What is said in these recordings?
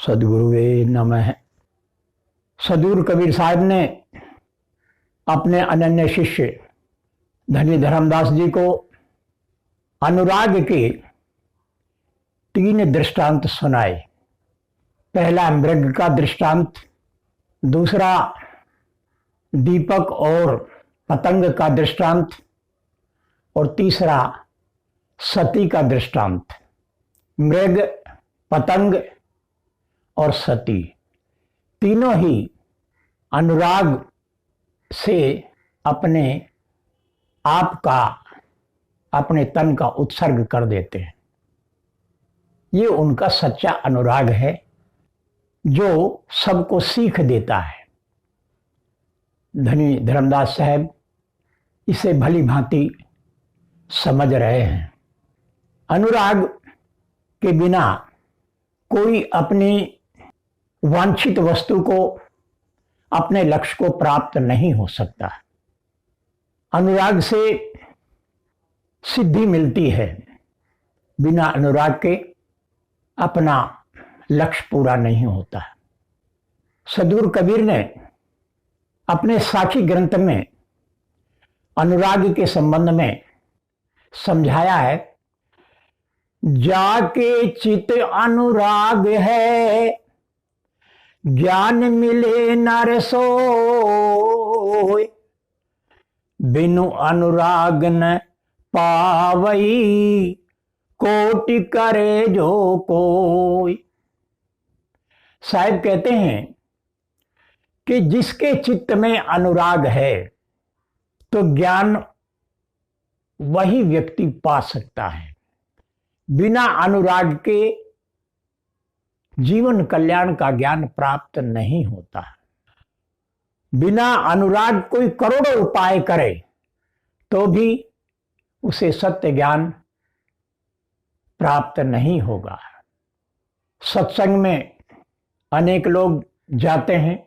सदगुरुवे नमः। सदगुरु कबीर साहब ने अपने अनन्य शिष्य धनी धर्मदास जी को अनुराग के 3 दृष्टांत सुनाए। पहला मृग का दृष्टांत, दूसरा दीपक और पतंग का दृष्टांत और तीसरा सती का दृष्टांत। मृग, पतंग और सती तीनों ही अनुराग से अपने आप का, अपने तन का उत्सर्ग कर देते हैं। ये उनका सच्चा अनुराग है जो सबको सीख देता है। धनी धर्मदास साहब इसे भली भांति समझ रहे हैं। अनुराग के बिना कोई अपनी वांछित वस्तु को, अपने लक्ष्य को प्राप्त नहीं हो सकता। अनुराग से सिद्धि मिलती है, बिना अनुराग के अपना लक्ष्य पूरा नहीं होता। सदगुरु कबीर ने अपने साखी ग्रंथ में अनुराग के संबंध में समझाया है। जाके चित अनुराग है, ज्ञान मिले नर सोय, बिनु अनुराग न पावई, कोटि करे जो कोई। साहब कहते हैं कि जिसके चित्त में अनुराग है तो ज्ञान वही व्यक्ति पा सकता है। बिना अनुराग के जीवन कल्याण का ज्ञान प्राप्त नहीं होता। बिना अनुराग कोई करोड़ों उपाय करे तो भी उसे सत्य ज्ञान प्राप्त नहीं होगा। सत्संग में अनेक लोग जाते हैं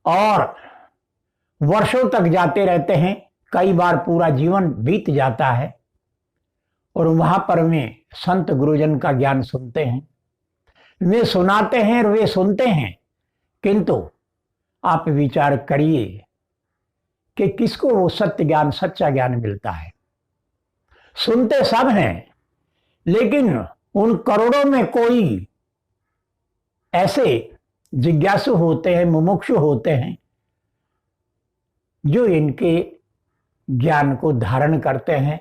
और वर्षों तक जाते रहते हैं, कई बार पूरा जीवन बीत जाता है और वहां पर वे संत गुरुजन का ज्ञान सुनते हैं। वे सुनाते हैं और वे सुनते हैं, किंतु आप विचार करिए कि किसको वो सत्य ज्ञान, सच्चा ज्ञान मिलता है। सुनते सब हैं, लेकिन उन करोड़ों में कोई ऐसे जिज्ञासु होते हैं, मुमुक्षु होते हैं, जो इनके ज्ञान को धारण करते हैं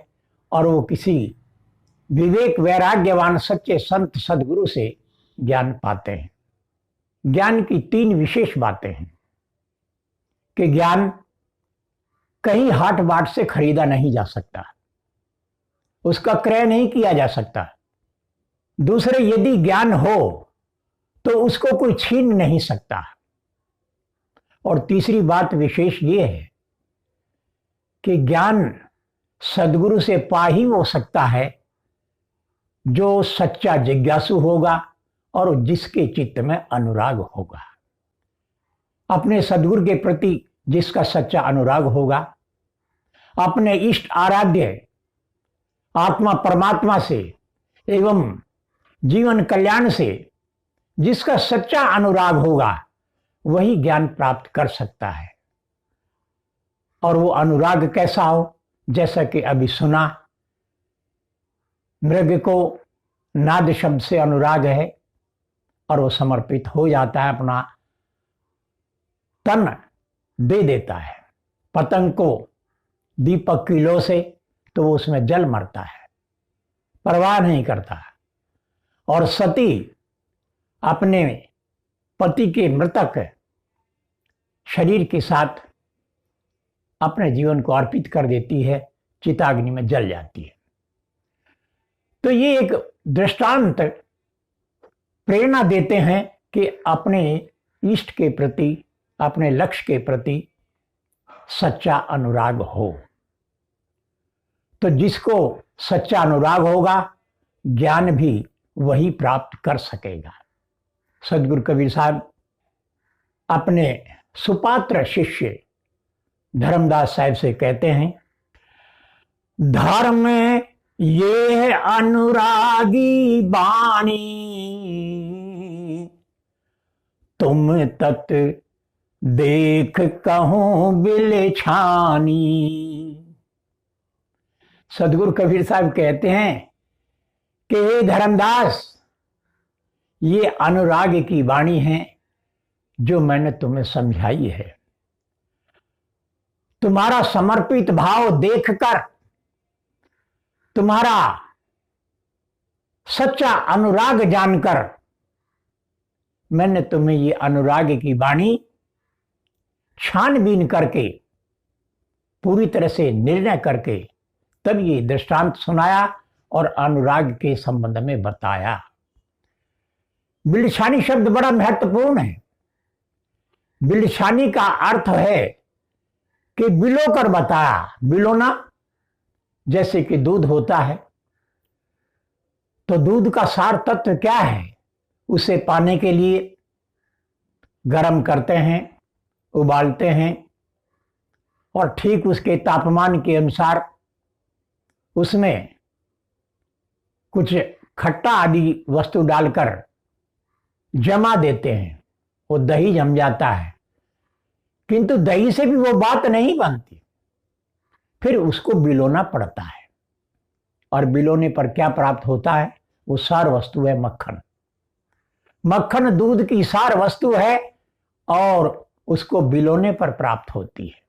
और वो किसी विवेक वैराग्यवान सच्चे संत सदगुरु से ज्ञान पाते हैं। ज्ञान की 3 विशेष बातें हैं कि ज्ञान कहीं हाट बाट से खरीदा नहीं जा सकता, उसका क्रय नहीं किया जा सकता। दूसरे, यदि ज्ञान हो तो उसको कोई छीन नहीं सकता। और तीसरी बात विशेष ये है कि ज्ञान सदगुरु से पा ही हो सकता है जो सच्चा जिज्ञासु होगा और जिसके चित्त में अनुराग होगा। अपने सदगुरु के प्रति जिसका सच्चा अनुराग होगा, अपने इष्ट आराध्य आत्मा परमात्मा से एवं जीवन कल्याण से जिसका सच्चा अनुराग होगा, वही ज्ञान प्राप्त कर सकता है। और वो अनुराग कैसा हो? जैसा कि अभी सुना, मृग को नाद शब्द से अनुराग है और वो समर्पित हो जाता है, अपना तन दे देता है। पतंग को दीपक की लो से तो वो उसमें जल मरता है, परवाह नहीं करता। और सती अपने पति के मृतक शरीर के साथ अपने जीवन को अर्पित कर देती है, चिताग्नि में जल जाती है। तो ये एक दृष्टांत प्रेरणा देते हैं कि अपने इष्ट के प्रति, अपने लक्ष्य के प्रति सच्चा अनुराग हो। तो जिसको सच्चा अनुराग होगा, ज्ञान भी वही प्राप्त कर सकेगा। सदगुरु कबीर साहब अपने सुपात्र शिष्य धर्मदास साहब से कहते हैं, धर्म ये है अनुरागी बाणी, तुम तत देख कहूं बिलछानी। सदगुरु कबीर साहब कहते हैं कि हे धर्मदास, ये अनुराग की वाणी है जो मैंने तुम्हें समझाई है। तुम्हारा समर्पित भाव देखकर, तुम्हारा सच्चा अनुराग जानकर मैंने तुम्हें ये अनुराग की वाणी छानबीन करके, पूरी तरह से निर्णय करके तब ये दृष्टांत सुनाया और अनुराग के संबंध में बताया। बिलछानी शब्द बड़ा महत्वपूर्ण है। बिलछानी का अर्थ है कि बिलो कर बताया। बिलोना, जैसे कि दूध होता है तो दूध का सार तत्व क्या है, उसे पाने के लिए गर्म करते हैं, उबालते हैं और ठीक उसके तापमान के अनुसार उसमें कुछ खट्टा आदि वस्तु डालकर जमा देते हैं, वो दही जम जाता है। किंतु दही से भी वो बात नहीं बनती, फिर उसको बिलोना पड़ता है। और बिलोने पर क्या प्राप्त होता है? वो सार वस्तु है मक्खन। मक्खन दूध की सार वस्तु है और उसको बिलोने पर प्राप्त होती है।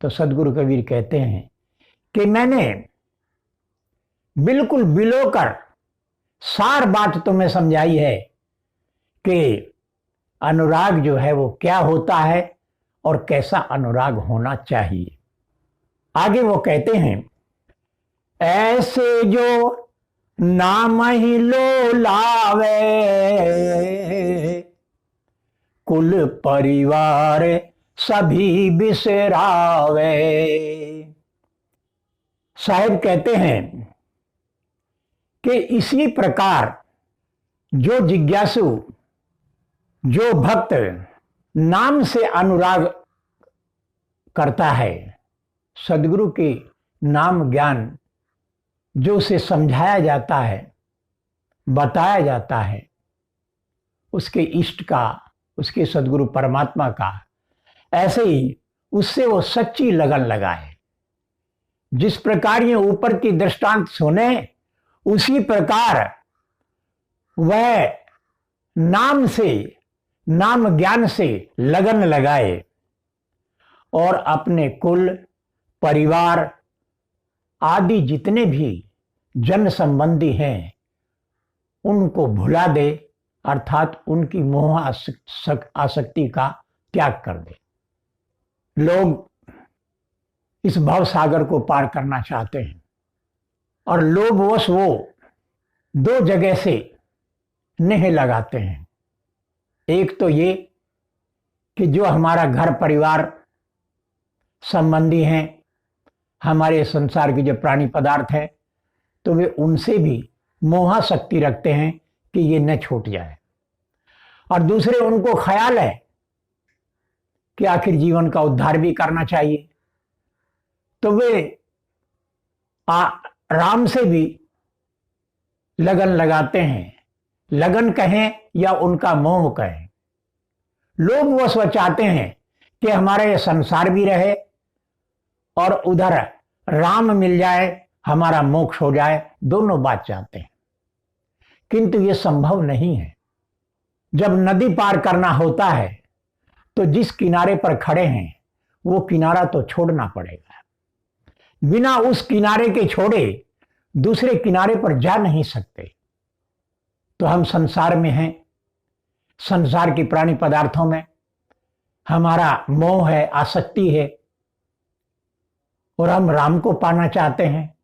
तो सदगुरु कबीर कहते हैं कि मैंने बिल्कुल बिलोकर सार बात तुम्हें समझाई है कि अनुराग जो है वो क्या होता है और कैसा अनुराग होना चाहिए। आगे वो कहते हैं, ऐसे जो नाम ही लो लावे, कुल परिवार सभी बिसरावे। साहिब कहते हैं कि इसी प्रकार जो जिज्ञासु, जो भक्त नाम से अनुराग करता है, सदगुरु के नाम ज्ञान जो उसे समझाया जाता है, बताया जाता है, उसके इष्ट का, उसके सदगुरु परमात्मा का, ऐसे ही उससे वो सच्ची लगन लगाए। जिस प्रकार ये ऊपर की दृष्टांत सुने, उसी प्रकार वह नाम से, नाम ज्ञान से लगन लगाए और अपने कुल, परिवार आदि जितने भी जन संबंधी हैं उनको भुला दे, अर्थात उनकी मोह आसक्ति का त्याग कर दे। लोग इस भव सागर को पार करना चाहते हैं और लोभवश वो दो जगह से नेह लगाते हैं। एक तो ये कि जो हमारा घर परिवार संबंधी हैं, हमारे संसार के जो प्राणी पदार्थ हैं, तो वे उनसे भी मोहासक्ति रखते हैं कि ये न छूट जाए। और दूसरे उनको ख्याल है कि आखिर जीवन का उद्धार भी करना चाहिए, तो वे राम से भी लगन लगाते हैं। लगन कहें या उनका मोह कहें, लोग वो चाहते हैं कि हमारा ये संसार भी रहे और उधर राम मिल जाए, हमारा मोक्ष हो जाए, दोनों बात चाहते हैं। किंतु ये संभव नहीं है। जब नदी पार करना होता है तो जिस किनारे पर खड़े हैं वो किनारा तो छोड़ना पड़ेगा। बिना उस किनारे के छोड़े दूसरे किनारे पर जा नहीं सकते। तो हम संसार में हैं, संसार के प्राणी पदार्थों में हमारा मोह है, आसक्ति है, और हम राम को पाना चाहते हैं,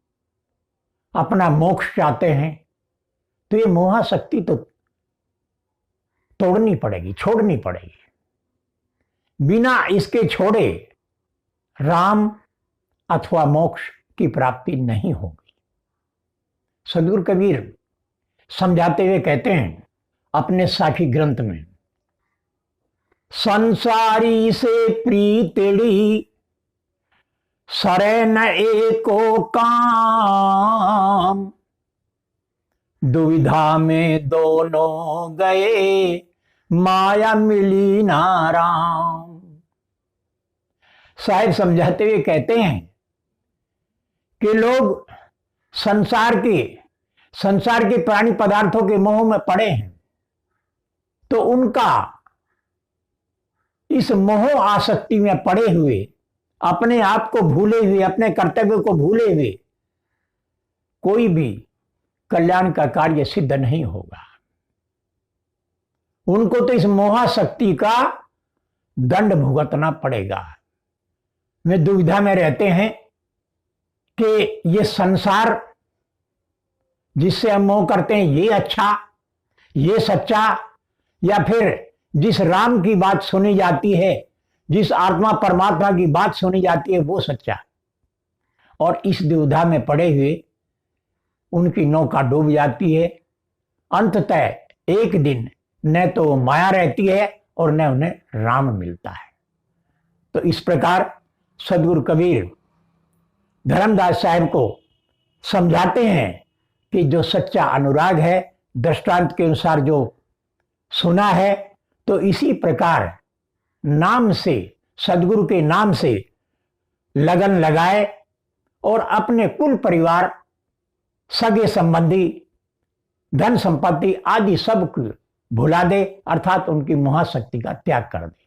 अपना मोक्ष चाहते हैं। तो ये मोहासक्ति तो तोड़नी पड़ेगी, छोड़नी पड़ेगी। बिना इसके छोड़े राम अथवा मोक्ष की प्राप्ति नहीं होगी। सदगुरु कबीर समझाते हुए कहते हैं अपने साखी ग्रंथ में, संसारी से प्रीतिड़ी सरे न एको काम, दुविधा में दोनों गए माया मिली ना राम। साहिब समझाते हुए कहते हैं कि लोग संसार के प्राणी पदार्थों के मोह में पड़े हैं, तो उनका इस मोह आसक्ति में पड़े हुए, अपने आप को भूले हुए, अपने कर्तव्य को भूले हुए कोई भी कल्याण का कार्य सिद्ध नहीं होगा। उनको तो इस मोहाशक्ति का दंड भुगतना पड़ेगा। वे दुविधा में रहते हैं कि ये संसार जिससे हम मोह करते हैं ये अच्छा, ये सच्चा, या फिर जिस राम की बात सुनी जाती है, जिस आत्मा परमात्मा की बात सुनी जाती है वो सच्चा। और इस दुविधा में पड़े हुए उनकी नौका डूब जाती है। अंततः एक दिन न तो माया रहती है और न उन्हें राम मिलता है। तो इस प्रकार सदगुरु कबीर धर्मदास साहब को समझाते हैं कि जो सच्चा अनुराग है, दृष्टांत के अनुसार जो सुना है, तो इसी प्रकार नाम से, सदगुरु के नाम से लगन लगाए और अपने कुल परिवार, सगे संबंधी, धन संपत्ति आदि सब भुला दे, अर्थात उनकी मोहाशक्ति का त्याग कर दे।